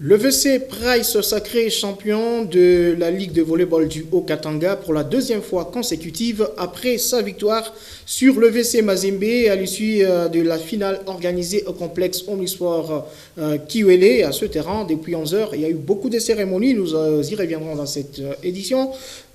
Le VC Price, sacré champion de la Ligue de volleyball du Haut-Katanga pour la deuxième fois consécutive après sa victoire sur le VC Mazembe à l'issue de la finale organisée au complexe Omnisport Kiwele à ce terrain depuis 11 heures. Il y a eu beaucoup de cérémonies, nous y reviendrons dans cette édition.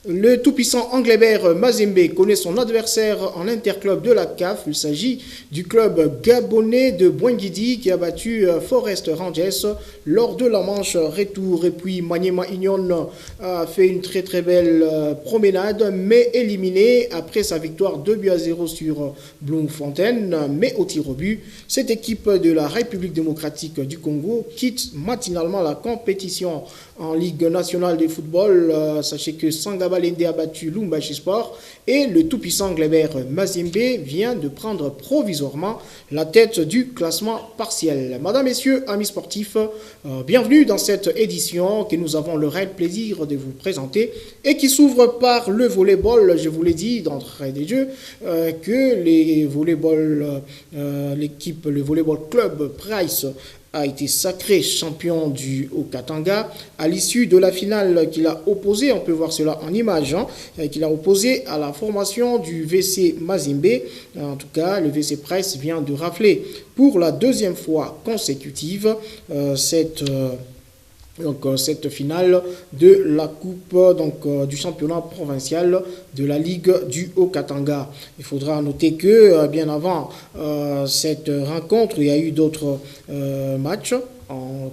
Le tout-puissant Anglebert Mazembe connaît son adversaire en interclub de la CAF. Il s'agit du club gabonais de Boinguidi qui a battu Forest Rangers lors de la manche retour. Et puis Maniema Union a fait une très belle promenade, mais éliminé après sa victoire 2-0 sur Bloemfontein. Mais au tir au but, cette équipe de la République démocratique du Congo quitte matinalement la compétition en Ligue nationale de football. Sachez que Sangaba Lende a battu Lumbashi Sport et le tout-puissant Anglebert Mazembe vient de prendre provisoirement la tête du classement partiel. Madame, Messieurs, amis sportifs, bienvenue dans cette édition que nous avons le réel plaisir de vous présenter et qui s'ouvre par le volleyball. Je vous l'ai dit d'entrée des jeux que les volleyball, l'équipe, le volleyball club Price a été sacré champion du Haut-Katanga à l'issue de la finale qu'il a opposée, on peut voir cela en image, qu'il a opposé à la formation du VC Mazembe. En tout cas, le VC Price vient de rafler pour la deuxième fois consécutive cette finale de la coupe du championnat provincial de la Ligue du Haut-Katanga. Il faudra noter que bien avant cette rencontre, il y a eu d'autres matchs.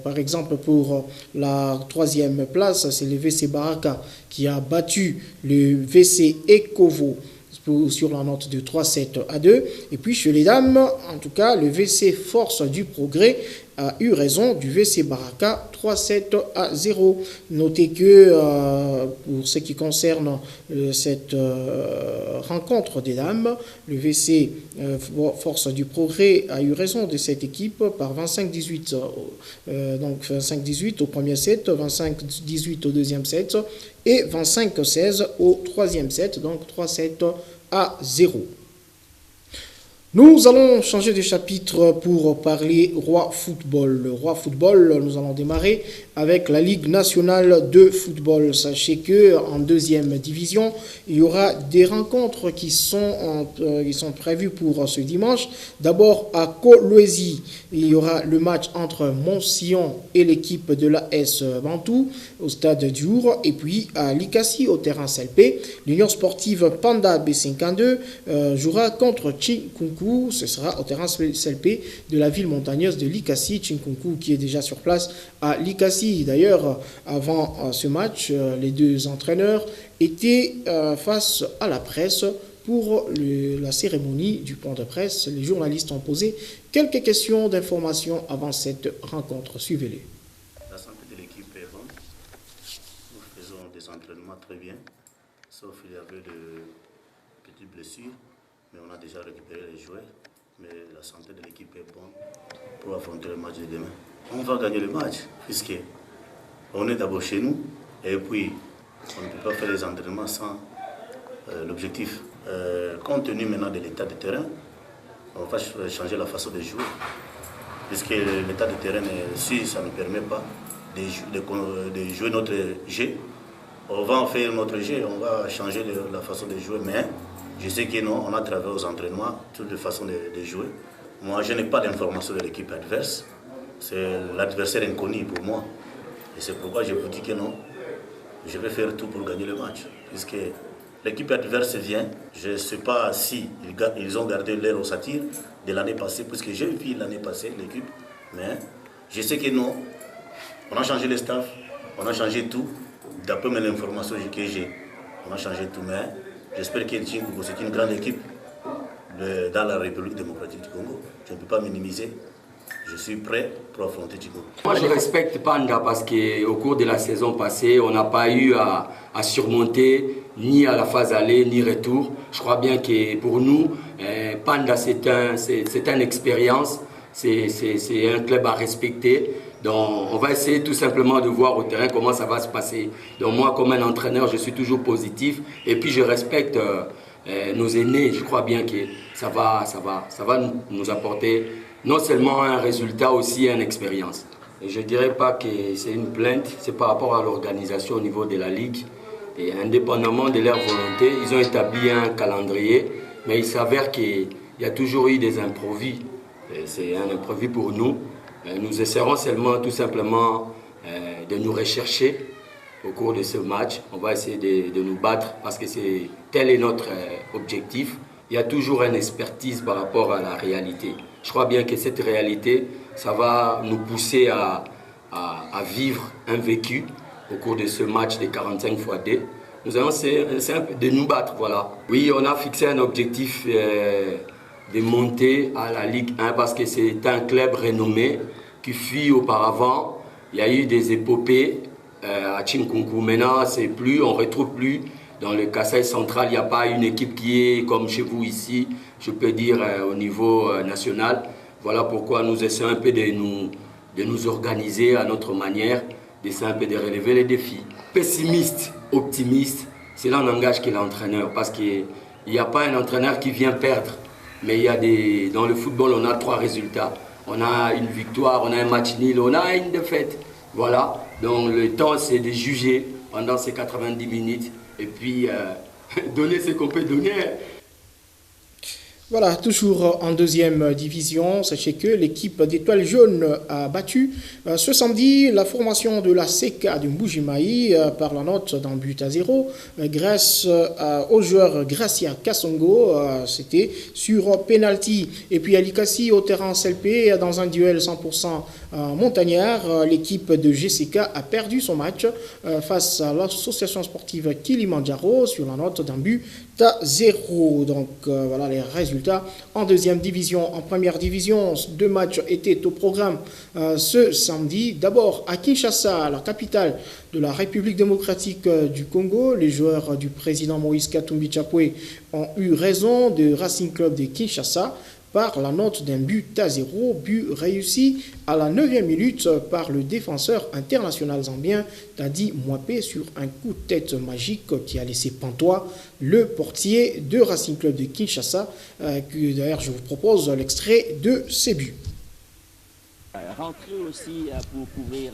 Par exemple, pour la troisième place, c'est le VC Baraka qui a battu le VC Ekovo sur la note de 3-7-2. Et puis chez les dames, en tout cas, le VC Force du Progrès a eu raison du VC Baraka 3-7-0. Notez que pour ce qui concerne cette rencontre des dames, le VC Force du Progrès a eu raison de cette équipe par 25-18. Donc 25-18 au premier set, 25-18 au deuxième set et 25-16 au troisième set, donc 3-7-0. Nous allons changer de chapitre pour parler Roi Football. Le Roi Football, nous allons démarrer avec la Ligue nationale de football. Sachez qu'en deuxième division, il y aura des rencontres qui sont prévues pour ce dimanche. D'abord à Kolwezi, il y aura le match entre Montsion et l'équipe de l'AS Bantou au stade Diour. Et puis à Likasi, au terrain Selpé, l'Union sportive Panda B52 jouera contre Chinkunku. Ce sera au terrain Selpé de la ville montagneuse de Likasi. Chinkunku qui est déjà sur place à Likasi. D'ailleurs, avant ce match, les deux entraîneurs étaient face à la presse pour la cérémonie du point de presse. Les journalistes ont posé quelques questions d'information avant cette rencontre. Suivez-les. La santé de l'équipe est bonne. Nous faisons des entraînements très bien, sauf qu'il y avait de petites blessures, mais on a déjà récupéré les joueurs. Mais la santé de l'équipe est bonne pour affronter le match de demain. On va gagner le match, puisque on est d'abord chez nous, et puis on ne peut pas faire les entraînements sans l'objectif. Compte tenu maintenant de l'état de terrain, on va changer la façon de jouer, puisque l'état de terrain, si ça ne permet pas de jouer notre jeu, on va en faire notre jeu, on va changer la façon de jouer, mais je sais que non, on a travaillé aux entraînements, toutes les façons de jouer. Moi, je n'ai pas d'informations de l'équipe adverse, c'est l'adversaire inconnu pour moi. Et c'est pourquoi je vous dis que non, je vais faire tout pour gagner le match. Puisque l'équipe adverse vient, je ne sais pas si ils ont gardé leur ossature de l'année passée, puisque j'ai vu l'année passée l'équipe, mais je sais que non. On a changé le staff, on a changé tout, d'après mes informations que j'ai. On a changé tout, mais j'espère que c'est une grande équipe dans la République démocratique du Congo. Je ne peux pas minimiser. Je suis prêt pour affronter Chico. Moi, je respecte Panda parce qu'au cours de la saison passée, on n'a pas eu à surmonter ni à la phase aller ni retour. Je crois bien que pour nous, Panda, c'est une expérience, c'est un club à respecter. Donc, on va essayer tout simplement de voir au terrain comment ça va se passer. Donc, moi, comme un entraîneur, je suis toujours positif. Et puis, je respecte nos aînés. Je crois bien que ça va nous apporter non seulement un résultat, aussi une expérience. Et je ne dirais pas que c'est une plainte, c'est par rapport à l'organisation au niveau de la Ligue. Et indépendamment de leur volonté, ils ont établi un calendrier, mais il s'avère qu'il y a toujours eu des imprévus. C'est un imprévu pour nous. Nous essaierons seulement tout simplement de nous rechercher au cours de ce match. On va essayer de nous battre parce que tel est notre objectif. Il y a toujours une expertise par rapport à la réalité. Je crois bien que cette réalité, ça va nous pousser à vivre un vécu au cours de ce match de 45 x 2. Nous allons essayer de nous battre, voilà. Oui, on a fixé un objectif de monter à la Ligue 1 parce que c'est un club renommé qui fut auparavant. Il y a eu des épopées à Chinkunku. Maintenant, on ne retrouve plus dans le Kasaï central. Il n'y a pas une équipe qui est comme chez vous ici, je peux dire au niveau national. Voilà pourquoi nous essayons un peu de nous organiser à notre manière, d'essayer un peu de relever les défis. Pessimiste, optimiste, cela n'engage que l'entraîneur parce qu'il n'y a pas un entraîneur qui vient perdre. Mais dans le football, on a 3 résultats. On a une victoire, on a un match nul, on a une défaite. Voilà, donc le temps c'est de juger pendant ces 90 minutes et puis donner ce qu'on peut donner. Voilà, toujours en deuxième division, sachez que l'équipe d'Étoiles Jaunes a battu ce samedi la formation de la CK de Mbujimaï par la note d'un but à 0 grâce au joueur Gracia Kassongo, c'était sur penalty. Et puis Alikassi au terrain CLP dans un duel 100% montagnard, l'équipe de GCK a perdu son match face à l'association sportive Kilimandjaro sur la note d'un but à 0. Donc voilà les résultats en deuxième division. En première division, 2 matchs étaient au programme ce samedi. D'abord à Kinshasa, la capitale de la République démocratique du Congo, les joueurs du président Moïse Katumbi Chapwe ont eu raison de Racing Club de Kinshasa par la note d'un but à 0, but réussi à la 9e minute par le défenseur international zambien Dadi Mwapé sur un coup de tête magique qui a laissé pantois le portier de Racing Club de Kinshasa. D'ailleurs, je vous propose l'extrait de ces buts. Rentrer aussi pour couvrir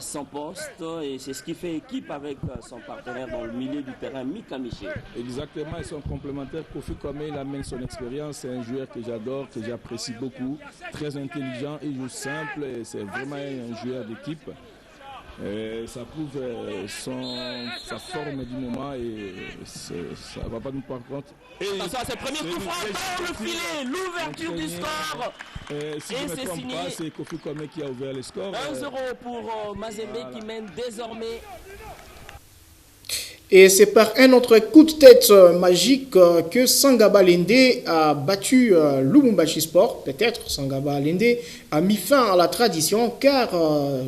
son poste et c'est ce qui fait équipe avec son partenaire dans le milieu du terrain, Mika Miché. Exactement, ils sont complémentaires. Kofi Kwame, il amène son expérience, c'est un joueur que j'adore, que j'apprécie beaucoup, très intelligent, il joue simple, c'est vraiment un joueur d'équipe. Ça prouve sa forme du moment et ça ne va pas nous prendre compte. Attention à ce premier coup franc dans le filet, l'ouverture du score. Si je ne me trompe pas, c'est Kofi Kwame qui a ouvert le score. 1-0 pour Mazembe qui mène désormais. Et c'est par un autre coup de tête magique que Sangaba Lende a battu Lubumbashi Sport. Peut-être Sangaba Lende a mis fin à la tradition car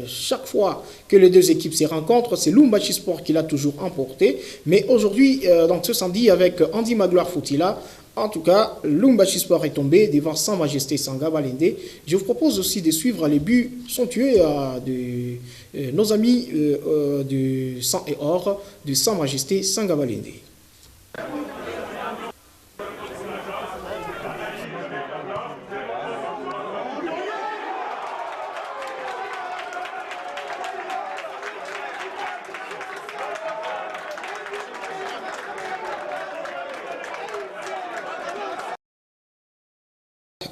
chaque fois que les deux équipes se rencontrent, c'est Lubumbashi Sport qui l'a toujours emporté. Mais aujourd'hui, donc ce samedi avec Andy Magloire Foutila, en tout cas, Lubumbashi Sport est tombé devant Sa Majesté Sangaba Lende. Je vous propose aussi de suivre les buts somptueux de nos amis de Sang et Or de Sa Majesté Sangaba Lende.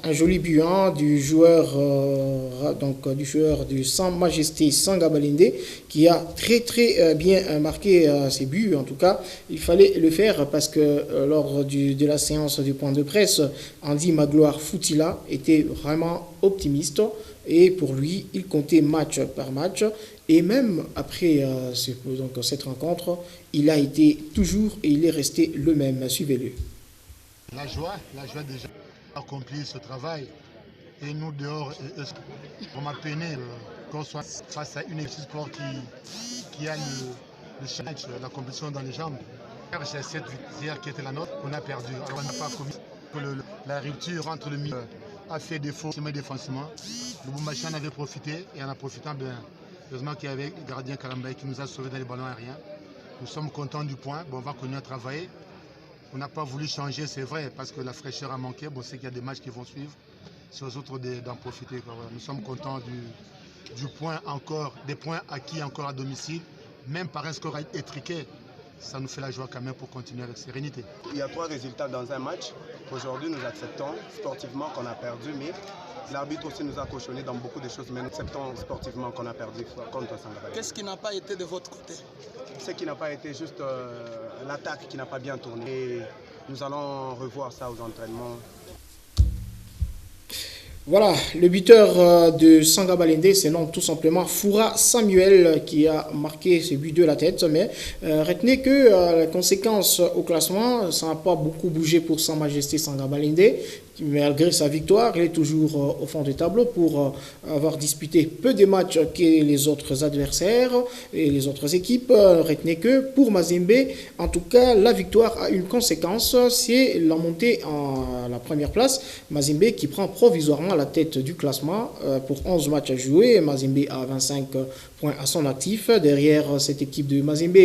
Un joli but du joueur du Sa Majesté Sangaba Lende qui a très bien marqué ses buts. En tout cas, il fallait le faire parce que lors de la séance du point de presse, Andy Magloire Foutila était vraiment optimiste et pour lui, il comptait match par match. Et même après cette rencontre, il a été toujours et il est resté le même. Suivez-le. La joie déjà accompli ce travail et nous dehors on m'a peiné qu'on soit face à une équipe sport qui a le challenge, la compétition dans les jambes. C'est cette victoire qui était la nôtre, on a perdu. Alors, on n'a pas commis la rupture entre le milieu a fait défaut défensivement. Le Lubumbashi en avait profité et en a profité bien. Heureusement qu'il y avait le gardien Kalambay qui nous a sauvés dans les ballons aériens. Nous sommes contents du point, on va continuer à travailler. On n'a pas voulu changer, c'est vrai, parce que la fraîcheur a manqué. Bon, c'est qu'il y a des matchs qui vont suivre. C'est aux autres d'en profiter. Nous sommes contents des points acquis encore à domicile, même par un score étriqué, ça nous fait la joie quand même pour continuer avec sérénité. Il y a 3 résultats dans un match. Aujourd'hui, nous acceptons sportivement qu'on a perdu, mais l'arbitre aussi nous a cautionné dans beaucoup de choses, mais nous acceptons sportivement qu'on a perdu contre Sangabale. Qu'est-ce qui n'a pas été de votre côté? Ce qui n'a pas été juste l'attaque qui n'a pas bien tourné. Et nous allons revoir ça aux entraînements. Voilà, le buteur de Sangabalende, c'est non tout simplement Foura Samuel qui a marqué ce but de la tête. Mais retenez que la conséquence au classement, ça n'a pas beaucoup bougé pour Sa Majesté Sangabalende. Malgré sa victoire, il est toujours au fond du tableau pour avoir disputé peu de matchs que les autres adversaires et les autres équipes. Retenez que pour Mazembe, en tout cas, la victoire a une conséquence, c'est la montée à la première place. Mazembe qui prend provisoirement la tête du classement pour 11 matchs à jouer. Mazembe a 25 points à son actif. Derrière cette équipe de Mazembe,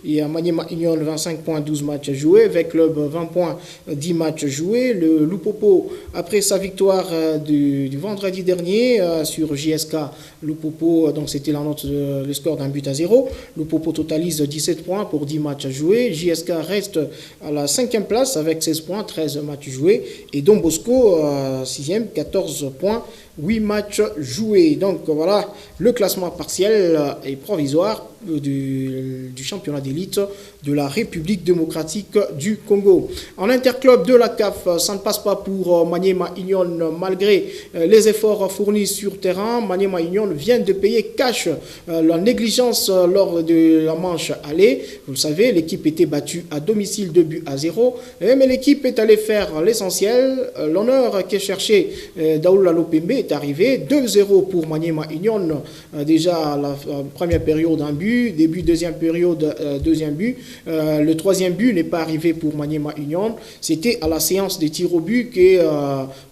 il y a Maniema Union 25 points, 12 matchs à jouer. Avec Club 20 points, 10 matchs à jouer. Le Lupopo, après sa victoire du vendredi dernier sur JSK, Lupopo, donc c'était la note, le score d'un but à 0. Lupopo totalise 17 points pour 10 matchs à jouer. JSK reste à la 5e place avec 16 points, 13 matchs joués. Et Don Bosco, 6e, 14 points, 8 matchs joués. Donc voilà le classement partiel et provisoire du championnat d'élite de la République démocratique du Congo. En interclub de la CAF, ça ne passe pas pour Maniema Union malgré les efforts fournis sur terrain. Maniema Union vient de payer cash la négligence lors de la manche aller. Vous le savez, l'équipe était battue à domicile 2 buts à 0. Mais l'équipe est allée faire l'essentiel. L'honneur qu'est cherché Daoula Lopembe est arrivé. 2-0 pour Maniema Union. Déjà la première période, un but. Début deuxième période, deuxième but. Le troisième but n'est pas arrivé pour Maniema Union. C'était à la séance des tirs au but que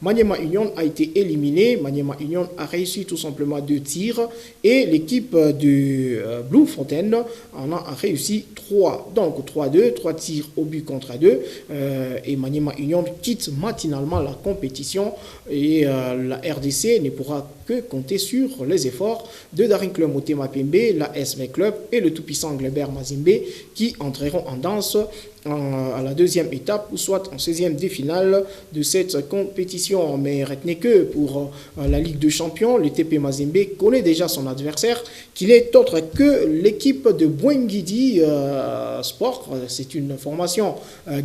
Maniema Union a été éliminé. Maniema Union a réussi tout simplement 2 tirs et l'équipe de Bloemfontein en a réussi 3. Donc 3-2, 3 tirs au but contre 2. Et Maniema Union quitte matinalement la compétition et la RDC ne pourra que compter sur les efforts de Daring Club Motema Pembe, la SV Club et le tout-puissant Glebert Mazembe qui entreront en danse à la deuxième étape ou soit en 16e de finale de cette compétition. Mais retenez que pour la Ligue de Champions, le TP Mazembe connaît déjà son adversaire qui n'est autre que l'équipe de Bouengidi Sport. C'est une formation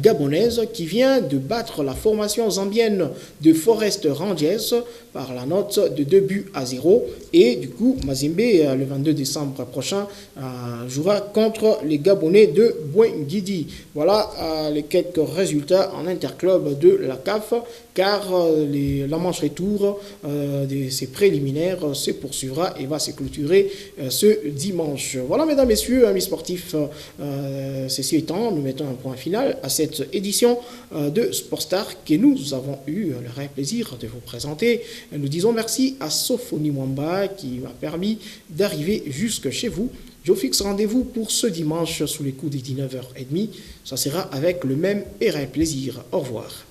gabonaise qui vient de battre la formation zambienne de Forest Rangers par la note de 2 buts à 0. Et du coup, Mazembe, le 22 décembre prochain, jouera contre les Gabonais de Bouengidi. Voilà les quelques résultats en interclub de la CAF, car la manche retour de ces préliminaires se poursuivra et va se clôturer ce dimanche. Voilà, mesdames, messieurs, amis sportifs, ceci étant, nous mettons un point final à cette édition de Sportstar que nous avons eu le réel plaisir de vous présenter. Nous disons merci à Sophonie Mwamba qui m'a permis d'arriver jusque chez vous. Je vous fixe rendez-vous pour ce dimanche sous les coups des 19h30. Ça sera avec le même et réel plaisir. Au revoir.